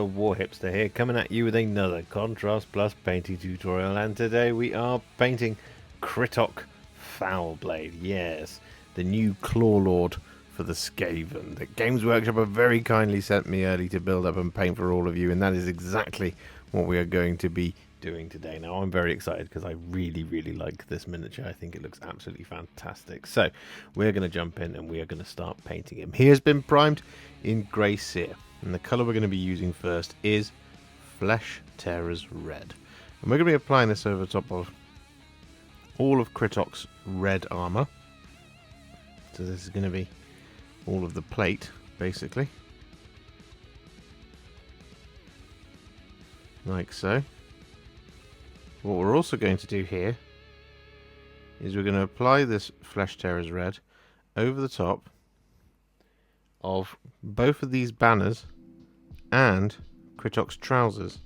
Warhipster here, coming at you with another Contrast Plus painting tutorial, and today we are painting Krittok Foulblade. Yes, the new Claw Lord for the Skaven that Games Workshop have very kindly sent me early to build up and paint for all of you, and that is exactly what we are going to be doing today. Now I'm very excited because I really like this miniature. I think it looks absolutely fantastic. So we're going to jump in and we are going to start painting him. He has been primed in Grey Seer, and the colour we're going to be using first is Flesh Tearers Red, and we're going to be applying this over the top of all of Krittok's red armour. So this is going to be all of the plate basically, like so. What we're also going to do here is we're going to apply this Flesh Tearers Red over the top of both of these banners and Krittok's trousers.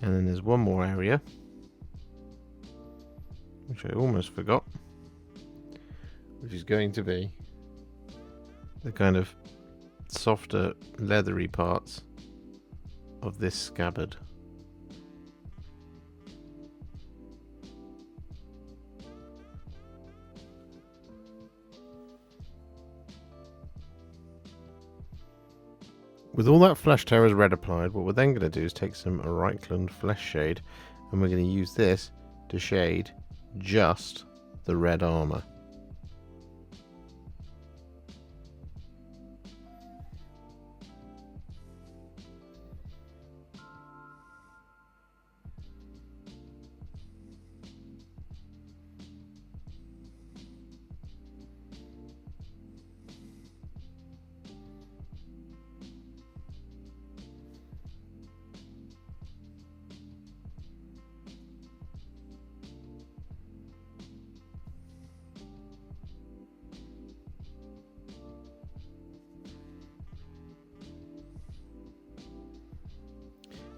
And then there's one more area which I almost forgot, which is going to be the kind of softer leathery parts of this scabbard. With all that Flesh Tearers Red applied, what we're then going to do is take some Reikland Fleshshade, and we're going to use this to shade just the red armour.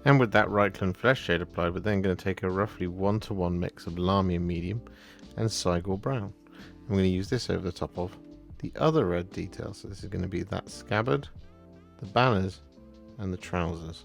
And with that Reikland Fleshshade applied, we're then going to take a roughly 1-to-1 mix of Lahmian Medium and Cygor Brown. I'm going to use this over the top of the other red details. So this is going to be that scabbard, the banners, and the trousers.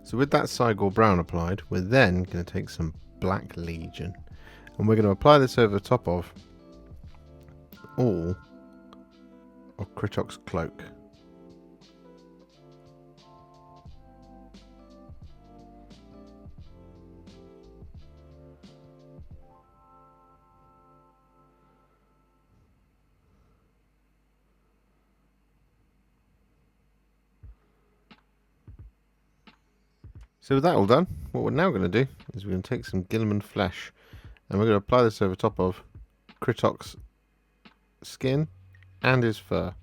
So with that Cygor Brown applied, we're then going to take some Black Legion, and we're going to apply this over the top of all of Krittok's cloak. So with that all done, what we're now going to do is we're going to take some Guilliman Flesh, and we're going to apply this over top of Krittok's skin and his fur.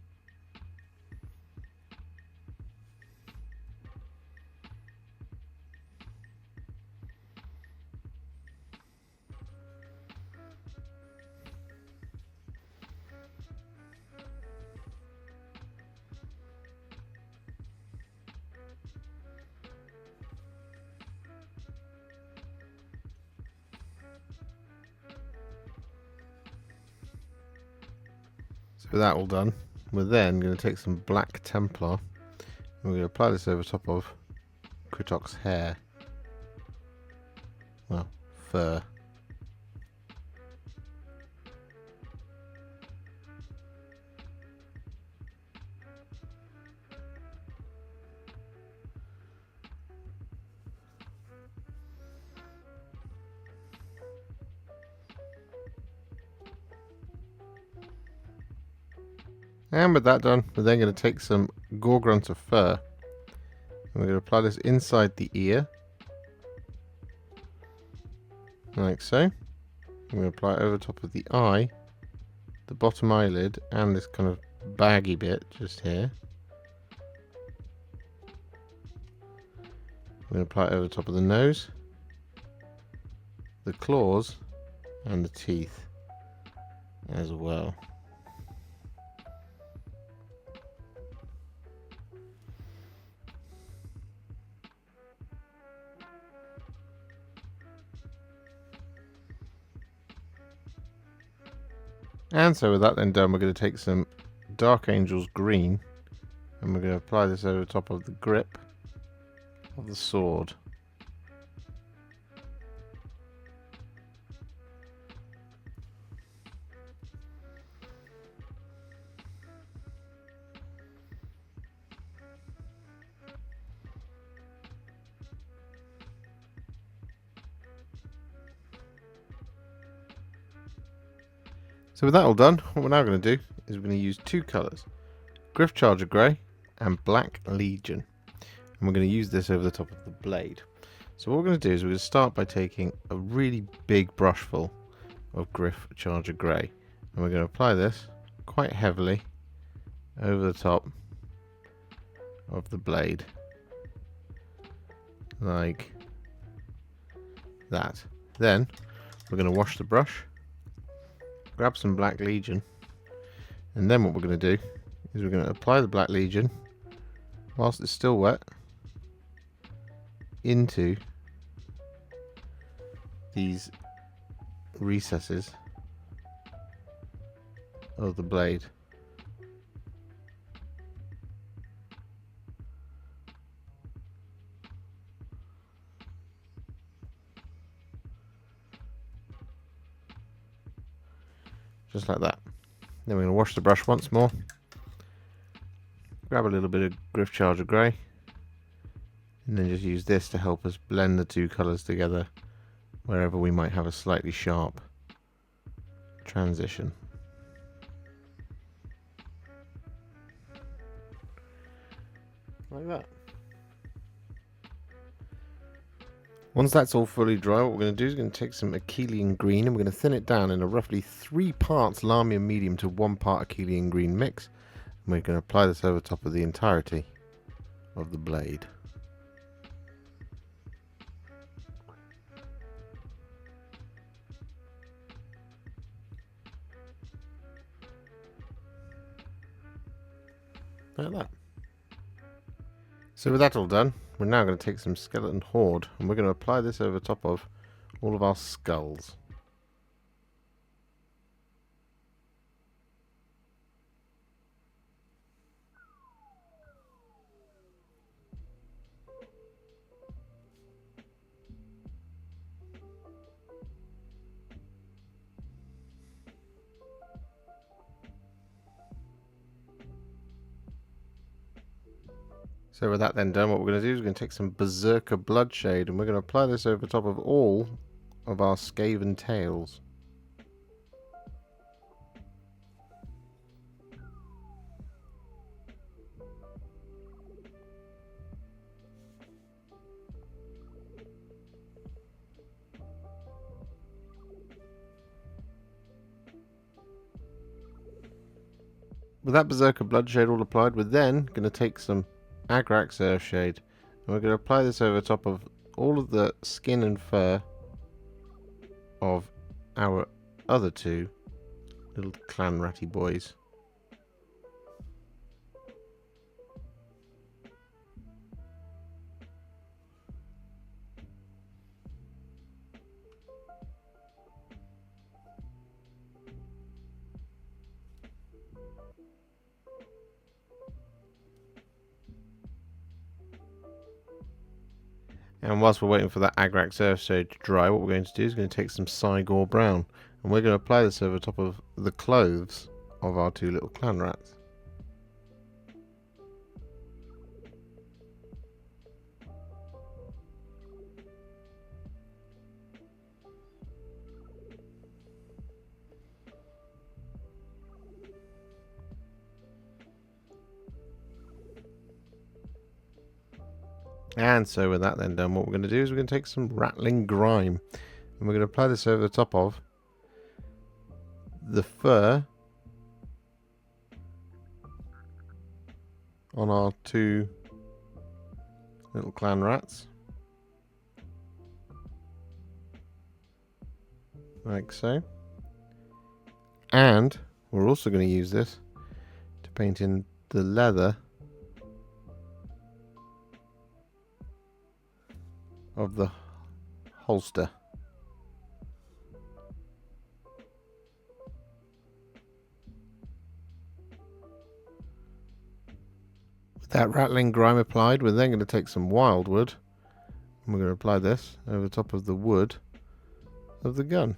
With that all done, we're then going to take some black Templar, and we're going to apply this over top of Krittok's hair, well, fur. And with that done, we're then going to take some Gore-Grunta Fur. And we're going to apply this inside the ear. Like so. I'm going to apply it over top of the eye, the bottom eyelid, and this kind of baggy bit just here. I'm going to apply it over the top of the nose, the claws, and the teeth as well. And so with that then done, we're going to take some Dark Angel's Green and we're going to apply this over the top of the grip of the sword. So with that all done, what we're now going to do is we're going to use two colours, Gryph-Charger Grey and Black Legion. And we're going to use this over the top of the blade. So what we're going to do is we're going to start by taking a really big brushful of Gryph-Charger Grey. And we're going to apply this quite heavily over the top of the blade. Like that. Then we're going to wash the brush, grab some Black Legion, and then what we're going to do is we're going to apply the Black Legion whilst it's still wet into these recesses of the blade. Just like that. Then we're going to wash the brush once more. Grab a little bit of Gryph-Charger Grey. And then just use this to help us blend the two colours together wherever we might have a slightly sharp transition. Like that. Once that's all fully dry, what we're going to do is we're going to take some Akhelian Green and we're going to thin it down in a roughly 3 parts Lahmian Medium to 1 part Akhelian Green mix. And we're going to apply this over top of the entirety of the blade. Like that. So with that all done, we're now going to take some Skeleton Horde and we're going to apply this over top of all of our skulls. So with that then done, what we're going to do is we're going to take some Berserker Bloodshade and we're going to apply this over top of all of our Skaven tails. With that Berserker Bloodshade all applied, we're then going to take some Agrax Earthshade and we're going to apply this over top of all of the skin and fur of our other two little clan ratty boys. And whilst we're waiting for that Agrax Earthshade to dry, what we're going to do is we're going to take some Cygor Brown and we're going to apply this over top of the clothes of our two little clan rats. And so with that then done, what we're going to do is we're going to take some Ratling Grime. And we're going to apply this over the top of the fur on our two little clan rats. Like so. And we're also going to use this to paint in the leather of the holster. With that Ratling Grime applied, we're then going to take some Wyldwood and we're going to apply this over the top of the wood of the gun.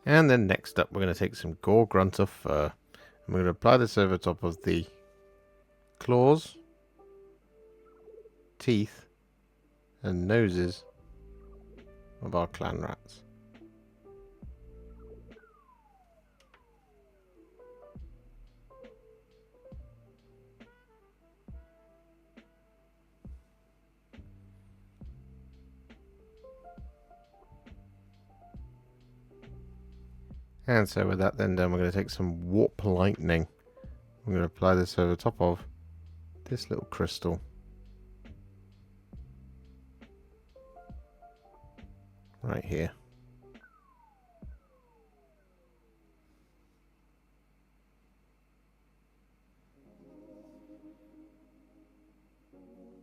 And then next up we're going to take some Gore-Grunta Fur. And we're going to apply this over top of the claws, teeth and noses of our clan rats. And so with that then done, we're going to take some Warp Lightning. I'm going to apply this over the top of this little crystal. Right here.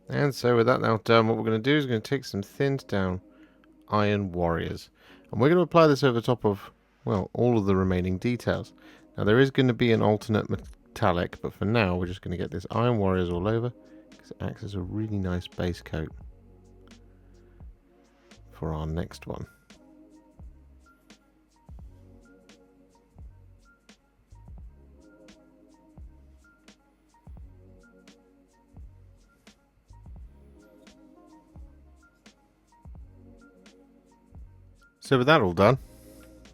And so with that now done, what we're going to do is we're going to take some thinned down Iron Warriors. And we're going to apply this over the top of, well, all of the remaining details. Now there is going to be an alternate metallic, but for now we're just going to get this Iron Warriors all over because it acts as a really nice base coat for our next one. So with that all done,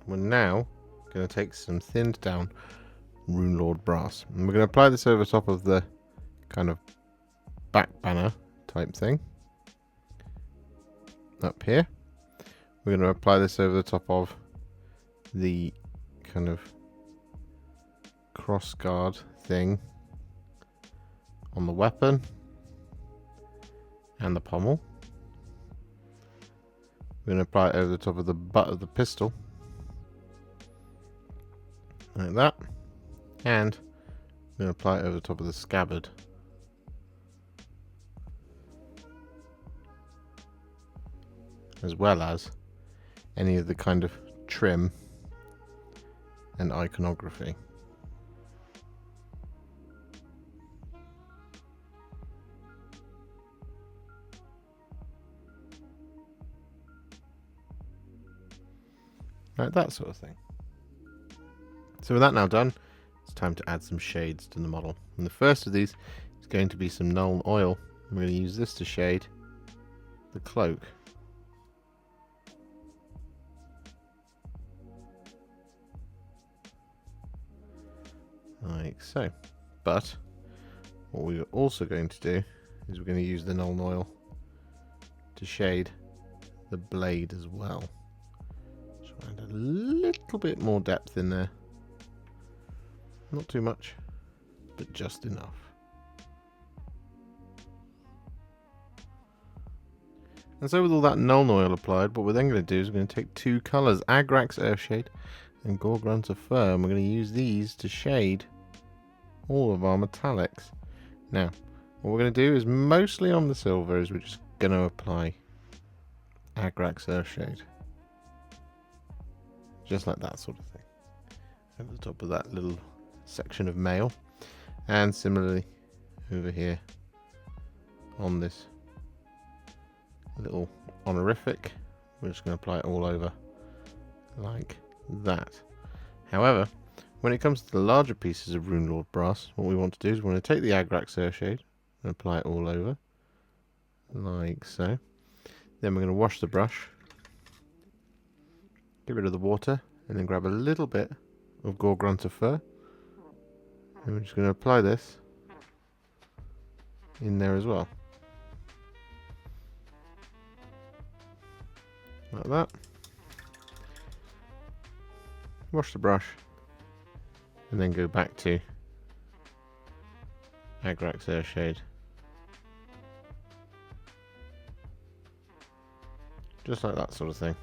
we're now going to take some thinned down Runelord Brass. And we're going to apply this over top of the kind of back banner type thing. Up here. We're going to apply this over the top of the kind of cross guard thing on the weapon and the pommel. We're going to apply it over the top of the butt of the pistol. Like that. And we're going to apply it over the top of the scabbard. As well as any of the kind of trim and iconography. Like that sort of thing. So with that now done, it's time to add some shades to the model. And the first of these is going to be some Nuln Oil. I'm going to use this to shade the cloak. Like so. But what we're also going to do is we're going to use the Nuln Oil to shade the blade as well. So add a little bit more depth in there. Not too much, but just enough. And so with all that Nuln Oil applied, what we're then going to do is we're going to take two colours, Agrax Earthshade and Gore-Grunta Fur, and we're going to use these to shade all of our metallics. Now, what we're going to do is mostly on the silver is we're just going to apply Agrax Earthshade. Just like that sort of thing. Over the top of that little section of mail. And similarly over here on this little honorific, we're just going to apply it all over like that. However, when it comes to the larger pieces of Runelord Brass, what we want to do is we want to take the Agrax Earthshade and apply it all over, like so. Then we're going to wash the brush, get rid of the water, and then grab a little bit of Gore-Grunta Fur, and we're just going to apply this in there as well, like that. Wash the brush, and then go back to Agrax Earthshade, just like that sort of thing.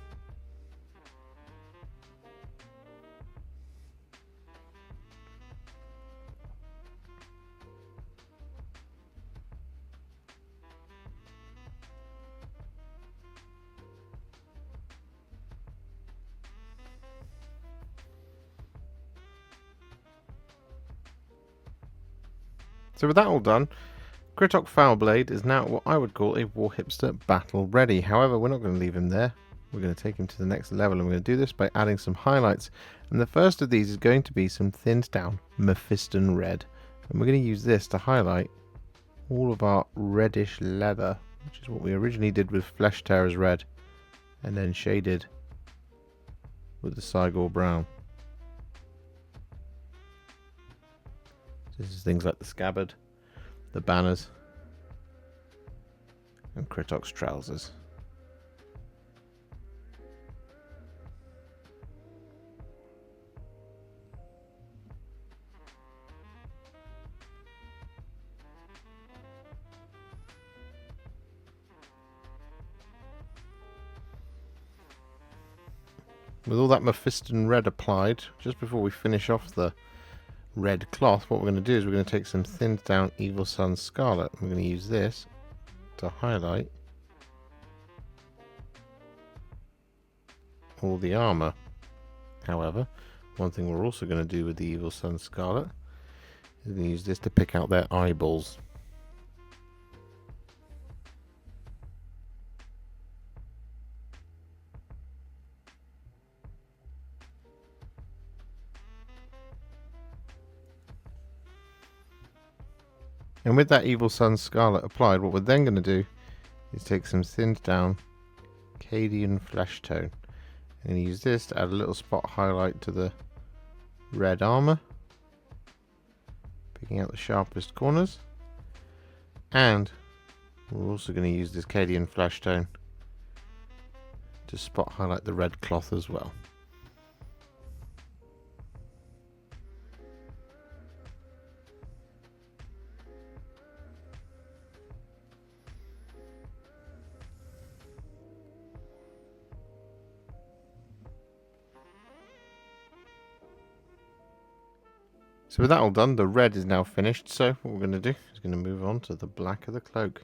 So with that all done, Krittok Foulblade is now what I would call a War Hipster battle ready. However, we're not going to leave him there. We're going to take him to the next level, and we're going to do this by adding some highlights. And the first of these is going to be some thinned down Mephiston Red. And we're going to use this to highlight all of our reddish leather, which is what we originally did with Flesh Tearers Red, and then shaded with the Cygor Brown. This is things like the scabbard, the banners, and Krittok's trousers. With all that Mephiston Red applied, just before we finish off the red cloth, what we're going to do is we're going to take some thinned down Evil Sunz Scarlet. We're going to use this to highlight all the armour. However, one thing we're also going to do with the Evil Sunz Scarlet is we're going to use this to pick out their eyeballs. And with that Evil Sunz Scarlet applied, what we're then going to do is take some thinned down Cadian Fleshtone and use this to add a little spot highlight to the red armour, picking out the sharpest corners. And we're also going to use this Cadian Fleshtone to spot highlight the red cloth as well. So with that all done, the red is now finished. So what we're going to do is going to move on to the black of the cloak.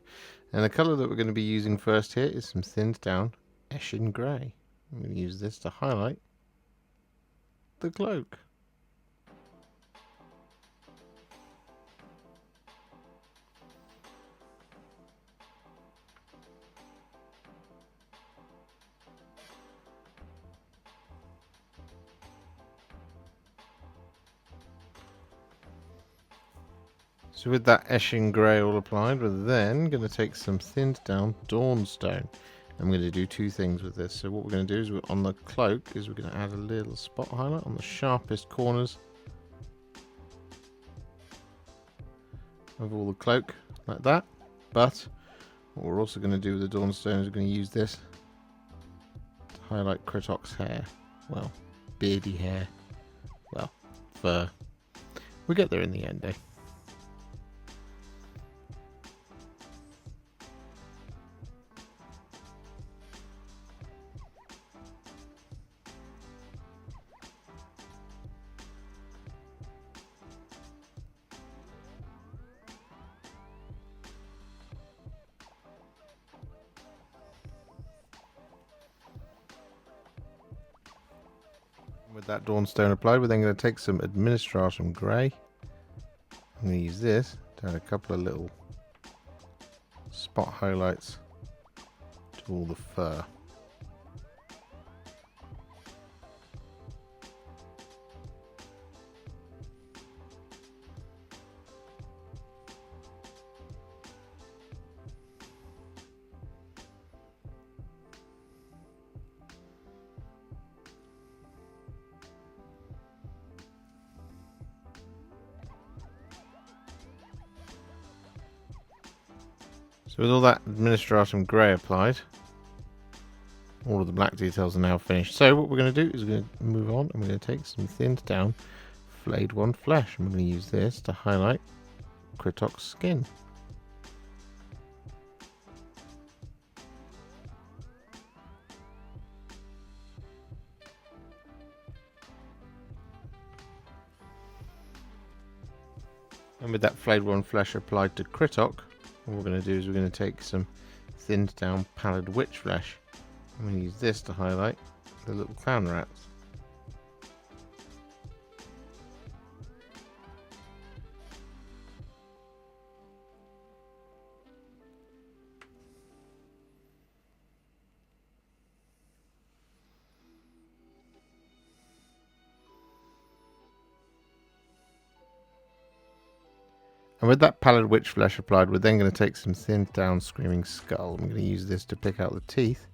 And the colour that we're going to be using first here is some thinned down Eshin Grey. I'm going to use this to highlight the cloak. So with that Eshin Grey all applied, we're then going to take some thinned down Dawnstone. I'm going to do two things with this. So what we're going to do is on the cloak is we're going to add a little spot highlight on the sharpest corners of all the cloak, like that. But what we're also going to do with the Dawnstone is we're going to use this to highlight Krittok's hair. Well, beardy hair. Well, fur. We'll get there in the end, eh? With that Dawnstone applied, we're then going to take some Administratum Grey. I'm going to use this to add a couple of little spot highlights to all the fur. So with all that Administratum Grey applied, all of the black details are now finished. So what we're going to do is we're going to move on and we're going to take some thinned down Flayed One Flesh. And we're going to use this to highlight Krittok's skin. And with that Flayed One Flesh applied to Krittok, what we're going to do is we're going to take some thinned down Pallid Witch Flesh. I'm going to use this to highlight the little clown rats. And with that Pallid Witch Flesh applied, we're then going to take some thinned down Screaming Skull. I'm going to use this to pick out the teeth.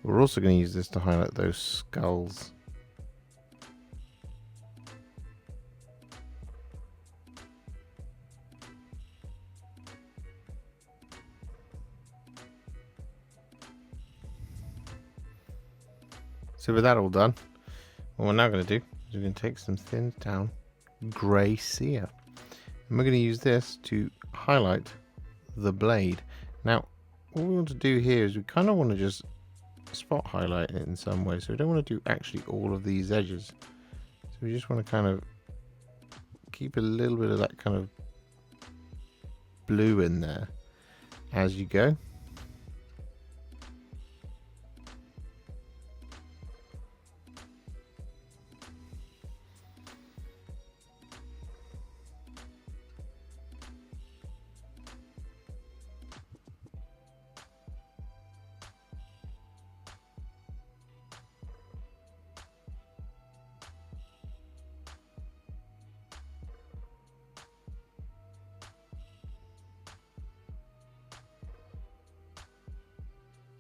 We're also going to use this to highlight those skulls. So with that all done, what we're now going to do is we're going to take some thinned down Grey Seer. And we're going to use this to highlight the blade. Now, what we want to do here is we kind of want to just spot highlight it in some way. So we don't want to do actually all of these edges. So we just want to kind of keep a little bit of that kind of blue in there as you go.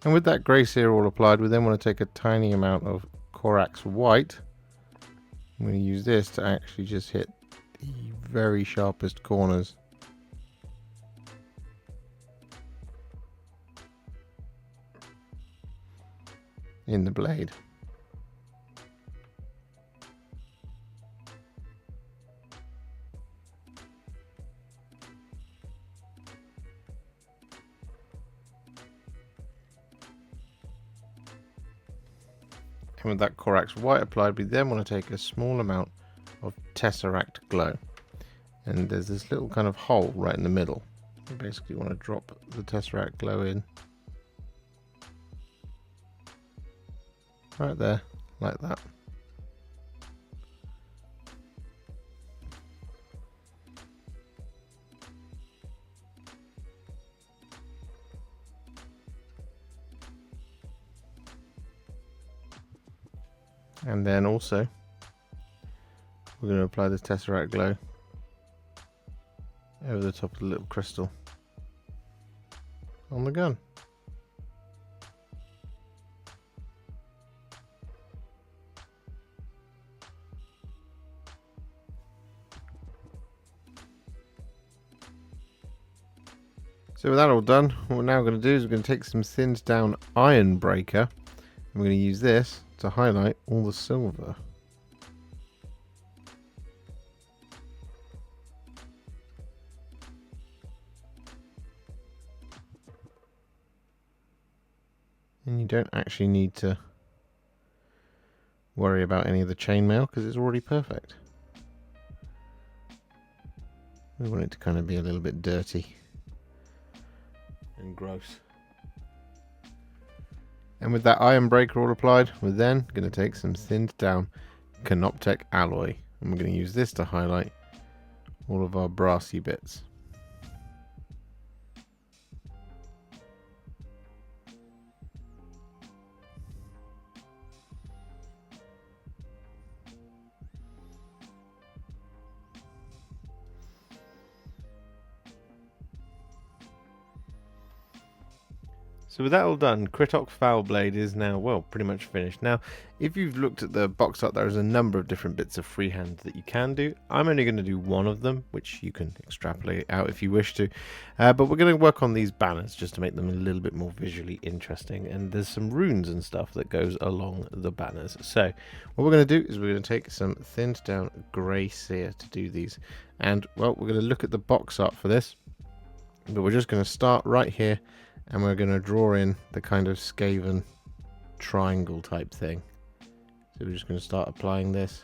And with that grey Seer all applied, we then want to take a tiny amount of Corax White. I'm going to use this to actually just hit the very sharpest corners. In the blade. And with that Corax White applied, we then want to take a small amount of Tesseract Glow. And there's this little kind of hole right in the middle. You basically want to drop the Tesseract Glow in. Right there, like that. And then also, we're going to apply this Tesseract Glow over the top of the little crystal on the gun. So with that all done, what we're now going to do is we're going to take some thinned down Ironbreaker, and we're going to use this to highlight all the silver. And you don't actually need to worry about any of the chainmail because it's already perfect. We want it to kind of be a little bit dirty and gross. And with that Ironbreaker all applied, we're then going to take some thinned down Canoptek Alloy, and we're going to use this to highlight all of our brassy bits. So with that all done, Krittok Foulblade is now, well, pretty much finished. Now, if you've looked at the box art, there's a number of different bits of freehand that you can do. I'm only going to do one of them, which you can extrapolate out if you wish to. But we're going to work on these banners just to make them a little bit more visually interesting. And there's some runes and stuff that goes along the banners. So what we're going to do is we're going to take some thinned down grey Seer to do these. And, well, we're going to look at the box art for this. But we're just going to start right here. And we're going to draw in the kind of Skaven triangle type thing. So we're just going to start applying this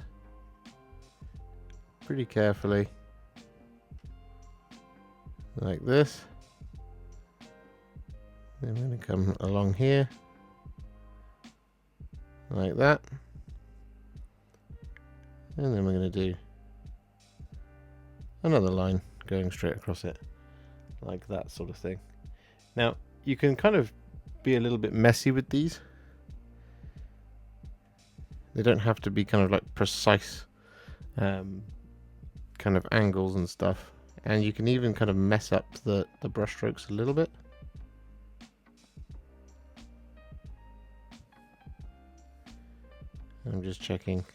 pretty carefully. Like this. Then we're going to come along here. Like that. And then we're going to do another line going straight across it. Like that sort of thing. Now, you can kind of be a little bit messy with these. They don't have to be kind of like precise kind of angles and stuff. And you can even kind of mess up the brush strokes a little bit. I'm just checking.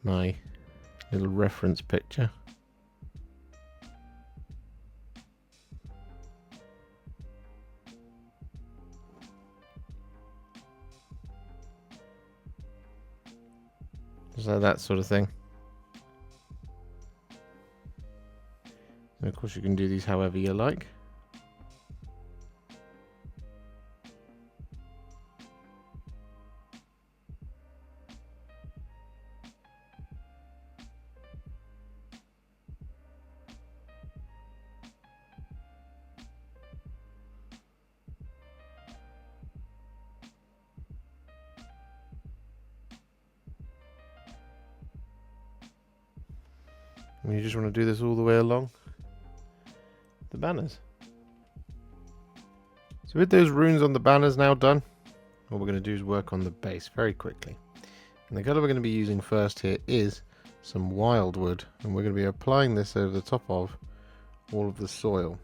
My little reference picture. So that sort of thing. And of course you can do these however you like. And you just want to do this all the way along the banners. So with those runes on the banners now done, what we're going to do is work on the base very quickly. And the colour we're going to be using first here is some Wyldwood, and we're going to be applying this over the top of all of the soil.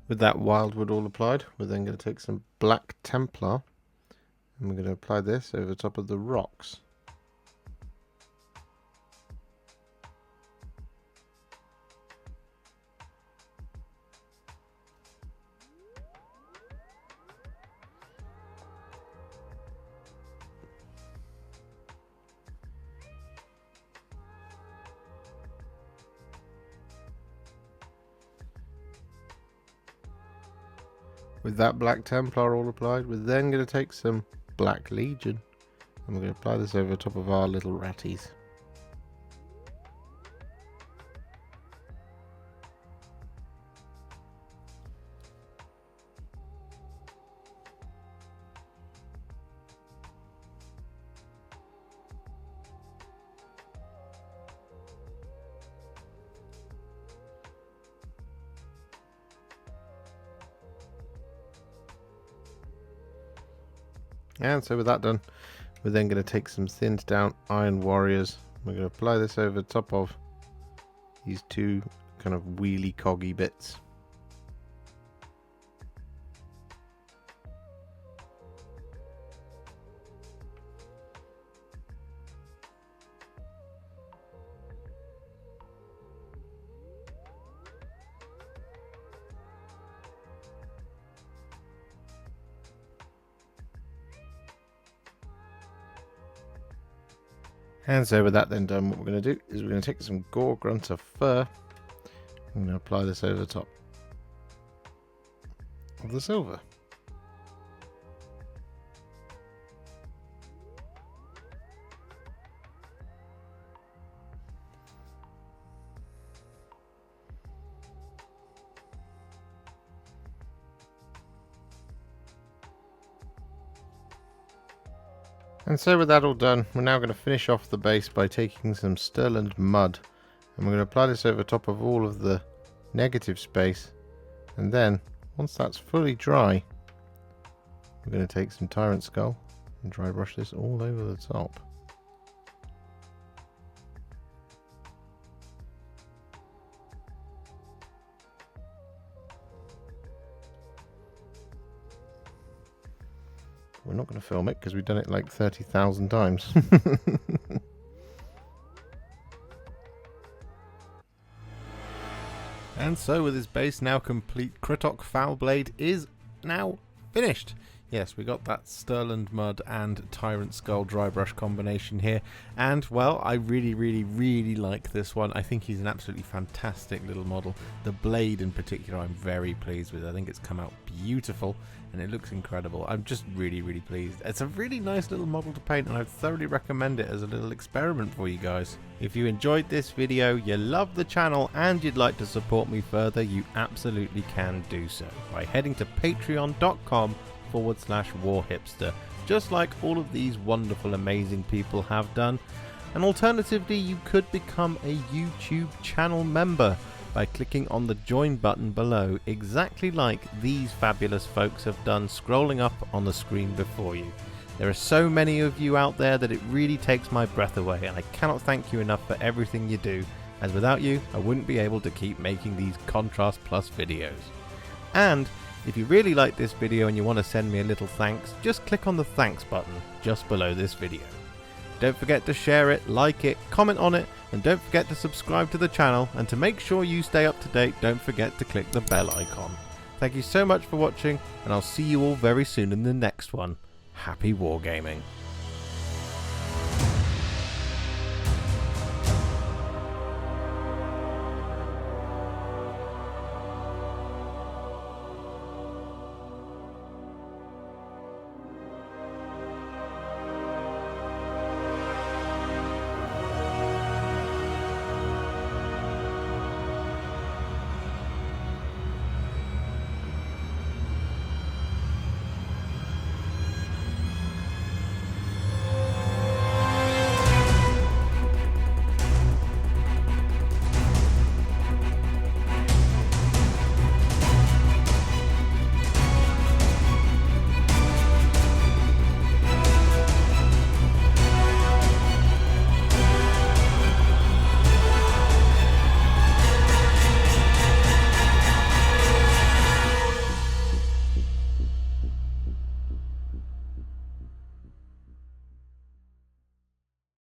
With that Wyldwood all applied, we're then going to take some black Templar and we're going to apply this over top of the rocks. With that black Templar all applied, we're then going to take some black Legion and we're going to apply this over top of our little ratties. And so with that done, we're then going to take some thinned down Iron Warriors. We're going to apply this over top of these two kind of wheelie coggy bits. And so with that then done, what we're going to do is we're going to take some Gore-Grunta Fur. I'm going to apply this over the top of the silver. And so with that all done, we're now going to finish off the base by taking some Stirland mud. And we're going to apply this over top of all of the negative space. And then, once that's fully dry, we're going to take some Tyrant Skull and dry brush this all over the top. We're not going to film it because we've done it like 30,000 times. And so with his base now complete, Krittok Foulblade is now finished. Yes, we got that Stirland Mud and Tyrant Skull dry brush combination here. And, well, I really like this one. I think he's an absolutely fantastic little model. The blade in particular I'm very pleased with. I think it's come out beautiful and it looks incredible. I'm just really pleased. It's a really nice little model to paint and I thoroughly recommend it as a little experiment for you guys. If you enjoyed this video, you love the channel and you'd like to support me further, you absolutely can do so by heading to patreon.com/warhipster, just like all of these wonderful amazing people have done. And alternatively, you could become a YouTube channel member by clicking on the join button below, exactly like these fabulous folks have done, scrolling up on the screen before you. There are so many of you out there that it really takes my breath away, and I cannot thank you enough for everything you do, as without you I wouldn't be able to keep making these Contrast Plus videos. And if you really like this video and you want to send me a little thanks, just click on the thanks button just below this video. Don't forget to share it, like it, comment on it, and don't forget to subscribe to the channel, and to make sure you stay up to date, don't forget to click the bell icon. Thank you so much for watching, and I'll see you all very soon in the next one. Happy wargaming.